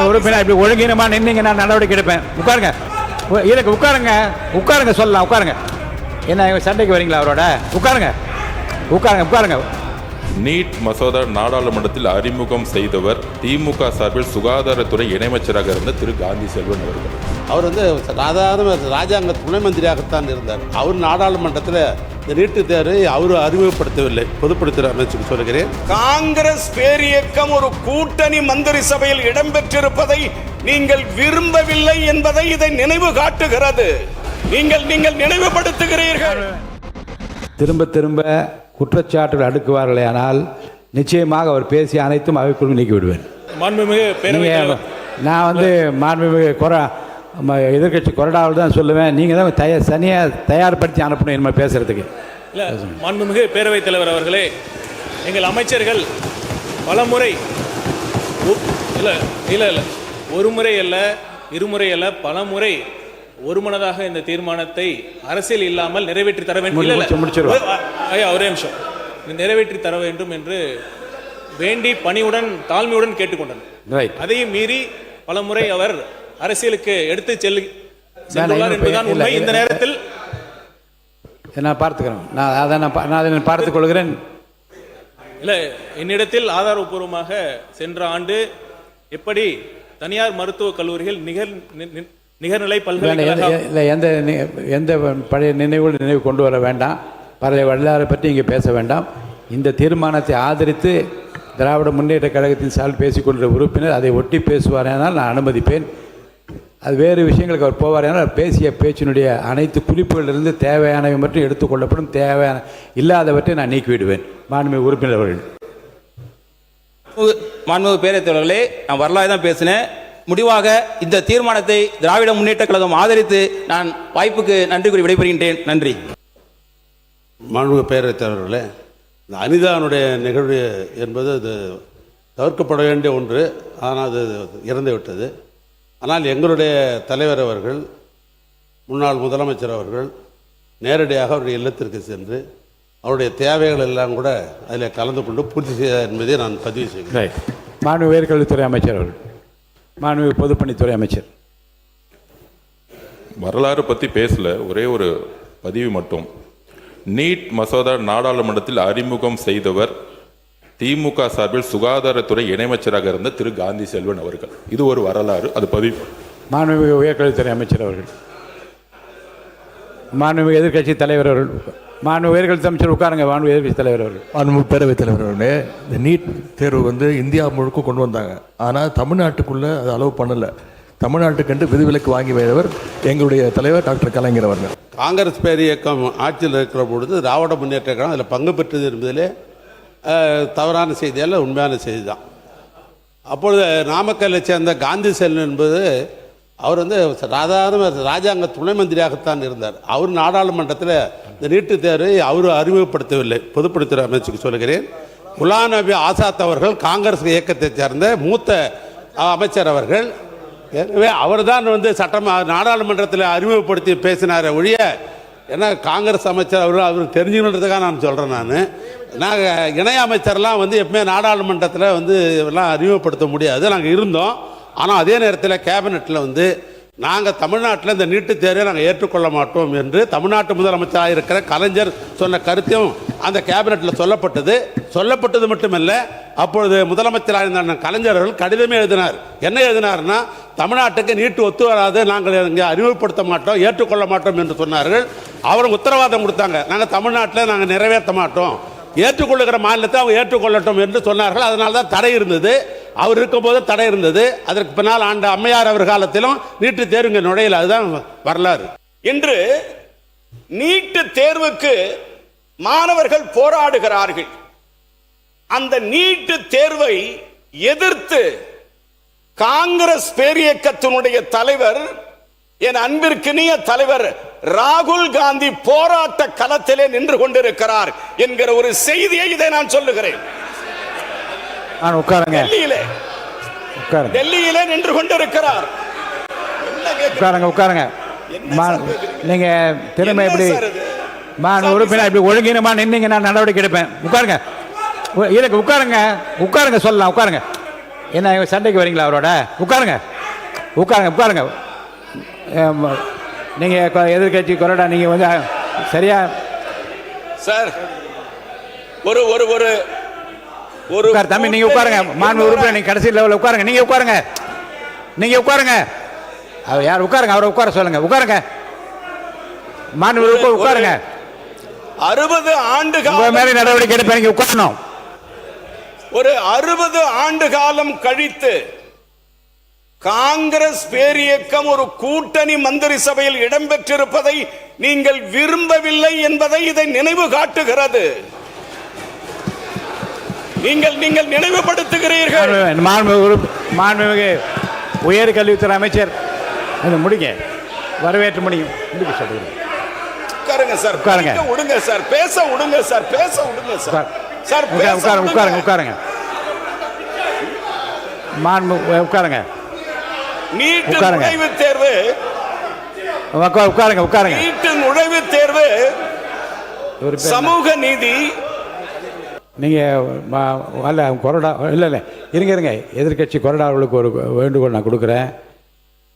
உறுப்பினர் இப்படி ஒழுங்கினமா நின்னீங்க, நான் நடவடிக்கை எடுப்பேன். உட்காருங்க, இதுக்கு உட்காருங்க, உட்காருங்க, சொல்லலாம், உட்காருங்க. என்ன சண்டைக்கு வரீங்களா அவரோட? உட்காருங்க, உட்காருங்க, உட்காருங்க. நீட் மசோதா நாடாளுமன்றத்தில் அறிமுகம் செய்தவர் திமுக சார்பில் சுகாதாரத்துறை இணையமைச்சராக இருந்த திரு காந்தி செல்வன் அவர்கள். அவர் சாதாரண ராஜாங்க துணை மந்திரியாகத்தான் இருந்தார். அவர் நாடாளுமன்றத்தில் இந்த நீட்டு தேர்வை அவர் அறிமுகப்படுத்தவில்லை, பொதுப்படுத்துகிற அமைச்சருக்கு சொல்கிறேன். காங்கிரஸ் பேரியக்கம் ஒரு கூட்டணி மந்திரி சபையில் இடம்பெற்றிருப்பதை நீங்கள் விரும்பவில்லை என்பதை இதை நினைவு காட்டுகிறது. நீங்கள் நினைவுபடுத்துகிறீர்கள். திரும்ப திரும்ப குற்றச்சாட்டுகள் அடுக்குவார்களே, ஆனால் நிச்சயமாக அவர் பேசிய அனைத்தும் அவைக்குழு நீக்கி விடுவேன். நான் மாண்புமிகு எதிர்கட்சி கொறடாவில் தான் சொல்லுவேன். நீங்கள் தான் சனியாக தயார்படுத்தி அனுப்பணும் என்ன பேசுறதுக்கு. இல்லை, மாண்புமிகு பேரவைத் தலைவர் அவர்களே, எங்கள் அமைச்சர்கள் பலமுறை இல்லை ஒரு முறை அல்ல, இருமுறை அல்ல, பலமுறை ஒருமனதாக இந்த தீர்மானத்தை அரசியல் இல்லாமல் நிறைவேற்றி தர வேண்டும், ஒரே நிமிஷம், நிறைவேற்றி தர வேண்டும் என்று வேண்டி பணியுடன் தாழ்மையுடன் கேட்டுக்கொண்டனர். அதையும் மீறி பலமுறை அவர் அரசியலுக்கு எடுத்து செல்லுள்ளார் என்பதுதான் உண்மை. இந்த நேரத்தில் நான் பார்த்துக்கிறேன், நான் பார்த்துக் கொள்கிறேன். இல்லை, என்னிடத்தில் ஆதாரபூர்வமாக சென்ற ஆண்டு எப்படி தனியார் மருத்துவக் கல்லூரிகள் நிகர்நிலை பல்கலைக்கழகம் எந்த பழைய நினைவு கொண்டு வர வேண்டாம், பழைய வரலாறு பற்றி இங்கே பேச வேண்டாம். இந்த தீர்மானத்தை ஆதரித்து திராவிட முன்னேற்ற கழகத்தின் சார்பில் பேசிக்கொண்ட உறுப்பினர் அதை ஒட்டி பேசுவாரேனால் நான் அனுமதிப்பேன். அது வேறு விஷயங்களுக்கு அவர் போவாரேனால் பேசிய பேச்சினுடைய அனைத்து குறிப்புகளிலிருந்து தேவையானவை மட்டும் எடுத்துக்கொள்ளப்படும், தேவையான இல்லாதவற்றை நான் நீக்கிவிடுவேன். மாண்புமிகு உறுப்பினர் அவர்கள். மாண்புமிகு பேரவைத் தலைவர்களே, நான் வரலாறு தான் பேசினேன். முடிவாக இந்த தீர்மானத்தை திராவிட முன்னேற்ற கழகம் ஆதரித்து நான் வாய்ப்புக்கு நன்றி கூறி விடைபெறுகின்றேன். நன்றி. மாண்புமிகு பேரவைத் தலைவர்களே, இந்த அனிதானுடைய நிகழ்வு என்பது அது தவிர்க்கப்பட வேண்டிய ஒன்று. ஆனால் அது இறந்து விட்டது. ஆனால் எங்களுடைய தலைவர் அவர்கள், முன்னாள் முதலமைச்சர் அவர்கள் நேரடியாக அவருடைய இல்லத்திற்கு சென்று அவருடைய தேவைகள் எல்லாம் கூட அதில் கலந்து கொண்டு பூர்த்தி செய்தார் என்பதை நான் பதிவு செய்கிறேன். மாண்புமிகு உயர்கல்வித்துறை அமைச்சர் அவர்கள். மாண்புமிகு பொதுப்பணித்துறை அமைச்சர். வரலாறு பற்றி பேசல, ஒரே ஒரு பதிவு மட்டும். நீட் மசோதா நாடாளுமன்றத்தில் அறிமுகம் செய்தவர் திமுக சார்பில் சுகாதாரத்துறை இணையமைச்சராக இருந்த திரு காந்தி செல்வன் அவர்கள். இது ஒரு வரலாறு, அது பதிவு. மாண்புமிகு உயர்கல்வித்துறை அமைச்சர் அவர்கள். மாண்புமிகு எதிர்கட்சி தலைவர் அவர்கள். மாண்புமிகு உயர்கல்வி அமைச்சர் உட்காருங்க. மாண்புமிகு எதிர்கட்சி தலைவர் அவர்கள். மாண்புமிகு பேரவைத் தலைவர் அவர்களே, இந்த நீட் தேர்வு இந்தியா முழுக்க கொண்டு வந்தாங்க. ஆனால் தமிழ்நாட்டுக்குள்ளே அது அலோவ் பண்ணலை. தமிழ்நாட்டுக்கென்று விதிவிலக்கு வாங்கி வைத்தவர் எங்களுடைய தலைவர் டாக்டர் கலைஞர் அவர்கள். காங்கிரஸ் பேர் இயக்கம் ஆட்சியில் இருக்கிற பொழுது திராவிட முன்னேற்ற கழகம் அதில் பங்கு பெற்றது என்பதிலே தவறான செய்தியால் உண்மையான செய்தி தான். அப்பொழுது நாமக்கல்லை சேர்ந்த காந்தி செல்வன் என்பது அவர் சாதாரண ராஜாங்க துணை மந்திரியாகத்தான் இருந்தார். அவர் நாடாளுமன்றத்தில் இந்த நீட்டு தேர்வை அவர் அறிமுகப்படுத்தவில்லை, பொதுப்படுத்துகிற அமைச்சருக்கு சொல்கிறேன். குலாம் நபி ஆசாத் அவர்கள் காங்கிரஸ் இயக்கத்தை சேர்ந்த மூத்த அமைச்சர் அவர்கள். எனவே அவர் தான் நாடாளுமன்றத்தில் அறிமுகப்படுத்தி பேசினார் ஒழிய, ஏன்னா காங்கிரஸ் அமைச்சர் அவர் தெரிஞ்சுக்கணுன்றதுக்காக நான் சொல்கிறேன். நாங்கள் இணை அமைச்சர்லாம் எப்பவுமே நாடாளுமன்றத்தில் எல்லாம் அறிமுகப்படுத்த முடியாது. நாங்கள் இருந்தோம். ஆனால் அதே நேரத்தில் கேபினெட்டில் நாங்கள் தமிழ்நாட்டில் இந்த நீட்டு தேர்வை நாங்கள் ஏற்றுக்கொள்ள மாட்டோம் என்று தமிழ்நாட்டு முதலமைச்சராக இருக்கிற கலைஞர் சொன்ன கருத்தையும் அந்த கேபினெட்டில் சொல்லப்பட்டது மட்டுமல்ல, அப்பொழுது முதலமைச்சராக இருந்த கலைஞர்கள் கடிதமே எழுதினார். என்ன எழுதினார்னா, தமிழ்நாட்டுக்கு நீட்டு ஒத்து வராது, நாங்கள் இங்கே அறிமுகப்படுத்த மாட்டோம், ஏற்றுக்கொள்ள மாட்டோம் என்று சொன்னார்கள். அவருக்கு உத்தரவாதம் கொடுத்தாங்க, நாங்கள் தமிழ்நாட்டில் நாங்கள் நிறைவேற்ற மாட்டோம், ஏற்றுக்கொள்ளுகிற மாநிலத்தை அவங்க ஏற்றுக்கொள்ளட்டும் என்று சொன்னார்கள். அதனால தான் தடை இருந்தது. அவர் இருக்கும்போது தடை இருந்தது. அதற்கு பின்னால் ஆண்ட அம்மையார் அவர் காலத்திலும் நீட்டு தேர்வு நுழையல. அதுதான் வரலாறு. இன்று நீட்டு தேர்வுக்கு மாணவர்கள் போராடுகிறார்கள். அந்த நீட்டு தேர்வை எதிர்த்து காங்கிரஸ் பேரியக்கத்தினுடைய தலைவர், என் அன்பிற்கினிய தலைவர் ராகுல் காந்தி போராட்ட களத்திலே நின்று கொண்டிருக்கிறார் என்கிற ஒரு செய்தியை இதை நான் சொல்லுகிறேன். டெல்லியிலே நின்று கொண்டிருக்கிறார். உட்காருங்க. நீங்க திரும்ப எப்படி உறுப்பினர் இப்படி ஒழுங்கினமா நின்னீங்க, நான் நடவடிக்கை எடுப்பேன். உட்காருங்க, இதுக்கு உட்காருங்க, சொல்லலாம், உட்காருங்க. என்ன சண்டைக்கு வரீங்களா அவரோட? உட்காருங்க உட்காருங்க உட்காருங்க. நீங்கள் எதிர்கட்சி கொறடா, நீங்கள் வந்து சரியா சார் ஒரு ஒரு ஒரு ஒரு உட்கார் தம்பி, நீங்கள் உட்காருங்க. மாண்பு உறுப்பினர் நீங்கள் கடைசி லெவலில் உட்காருங்க. நீங்கள் உட்காருங்க, நீங்கள் உட்காருங்க. அவர் யார்? உட்காருங்க, அவரை உட்கார சொல்லுங்க. உட்காருங்க மாண்பு உறுப்பினர், உட்காருங்க. 60 ஆண்டு உங்கள் மேலே நடவடிக்கை எடுப்பேன், நீங்கள் உட்காரணும். ஒரு 60 ஆண்டு காலம் கழித்து காங்கிரஸ் பேரியக்கம் ஒரு கூட்டணி மந்திரி சபையில் இடம்பெற்றிருப்பதை நீங்கள் விரும்பவில்லை என்பதை இதை நினைவு காட்டுகிறது. நீங்கள் நீங்கள் நினைவுபடுத்துகிறீர்கள். மாண்புமிகு உயர் கல்வித்துறை அமைச்சர் முடிங்க, வரவேற்று முடியும். உட்காருங்க சார், உட்காருங்க. விடுங்க சார், பேச விடுங்க சார், பேச விடுங்க சார். சார் உட்காருங்க உட்காருங்க உட்காருங்க. உட்காருங்க. நீட் நுழைவுத் தேர்வு, உட்காருங்க உட்காருங்க. நீட் நுழைவுத் தேர்வு சமூக நீதி. நீங்கள் கொறடா இல்லை இருங்க எதிர்கட்சி கொறடா அவர்களுக்கு ஒரு வேண்டுகோள் நான் கொடுக்குறேன்.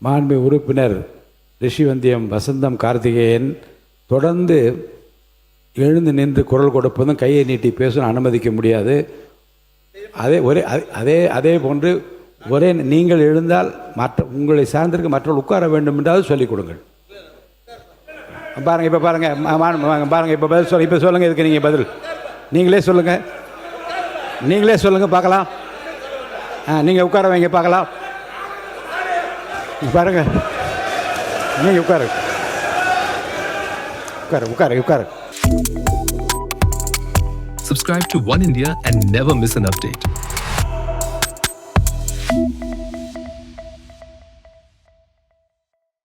மாண்பு உறுப்பினர் ரிஷிவந்தியம் வசந்தம் கார்த்திகேயன் தொடர்ந்து எழுந்து நின்று குரல் கொடுப்பதும் கையை நீட்டி பேசணும் அனுமதிக்க முடியாது. அதே போன்று ஒரே நீங்கள் எழுந்தால் உங்களை சார்ந்திருக்க மற்றவர்கள் உட்கார வேண்டும் என்றால் சொல்லிக் கொடுங்கள். பாருங்கள், இப்போ பாருங்கள் பாருங்கள், இப்போ பதில் இப்போ சொல்லுங்கள். இதுக்கு நீங்கள் பதில் நீங்களே சொல்லுங்கள், நீங்களே சொல்லுங்கள் பார்க்கலாம். நீங்கள் உட்கார வைங்க பார்க்கலாம். பாருங்க, நீங்கள் உட்காரு உட்காரு உட்காரு உட்காரு. Subscribe to One India and never miss an update.